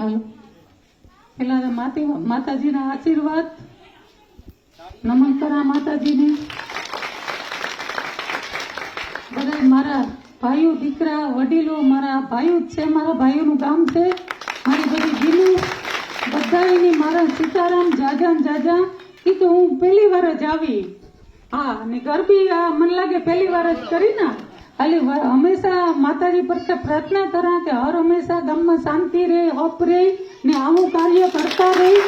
હાલો પેલા માતાજીના આશીર્વાદ નમન કરા માતાજીને બધા મારા ભાઈઓ દીકરા વડીલો મારા ભાઈઓ જ છે, મારા ભાઈઓનું ગામ છે, મારી બધી ગીલું બધાની મારા સીતારામ જાજા જાજા એ તો હું પહેલી વાર જ આવી. હા અને ગરબી મને લાગે પહેલી વાર જ કરી ને ખાલી હંમેશા માતાજી પર પ્રાર્થના કરા કે હર હંમેશા ગામમાં શાંતિ રહે, હપ રહે ને આવું કાર્ય કરતા રહી.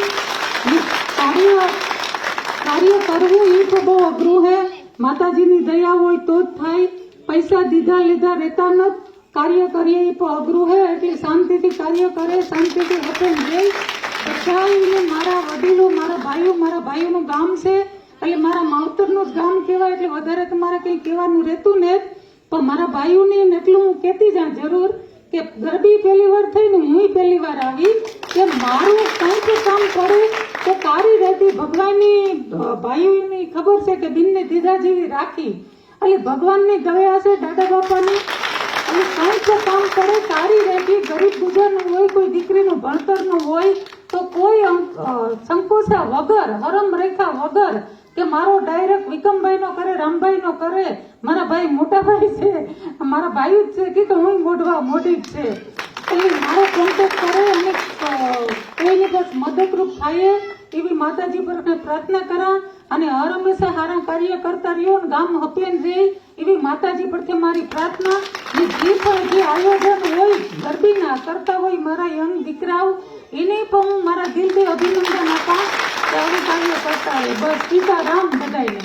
કાર્ય કરવું એ તો બહુ અઘરું હે. માતાજીની દયા હોય તો જ થાય. પૈસા દીધા લીધા રહેતા નથી. કાર્ય કરીએ એ પણ અઘરું હે. એટલે શાંતિથી કાર્ય કરે, શાંતિથી હપેન રહે. બધાને મારા વડીલો મારા ભાઈઓનું ગામ છે એટલે મારા માવતરનું જ ગામ કહેવાય એટલે વધારે તમારે કંઈ કહેવાનું રહેતું ને. પણ મારા ભાઈઓને એટલું હું કહેતી જા જરૂર કે ગરબી પહેલી વાર થઈ ને હું પહેલી વાર આવી કે મારું કંઈક કામ કરે તો કારી રહેતી. ભગવાનની ભાઈઓની ખબર છે કે દિનને દીધા જેવી રાખી એટલે ભગવાનની દયા છે દાદા બાપાની. એટલે કંઈક કામ કરે કારી રહેતી. ગરીબ ગુજરનું હોય, કોઈ દીકરીનું ભણતરનું હોય તો કોઈ સંકોચા વગર, હરમ રેખા વગર કે મારો ડાયરેક્ટ વિકમભાઈ નો કરે, રામભાઈ નો કરે, મારા ભાઈ મોટા ભાઈ છે, મારા ભાઈ જ છે કે હું મોટી જ છે એટલે મારો કોન્ટેક્ટ કરે અને કોઈને બસ મદદરૂપ થાય એવી માતાજી પર પ્રાર્થના કરા અને હર હંમેશા સારા કાર્ય કરતા રહ્યો અને ગામ હપેન રહે એવી માતાજી પરથી મારી પ્રાર્થના. જે પણ જે આયોજન હોય ગરબીના કરતા હોય મારા યંગ દીકરાઓ એને પણ હું મારા દિલથી અભિનંદન આપા કે આવું કાર્ય કરતા હોય. બસ સીતારામ બધાને.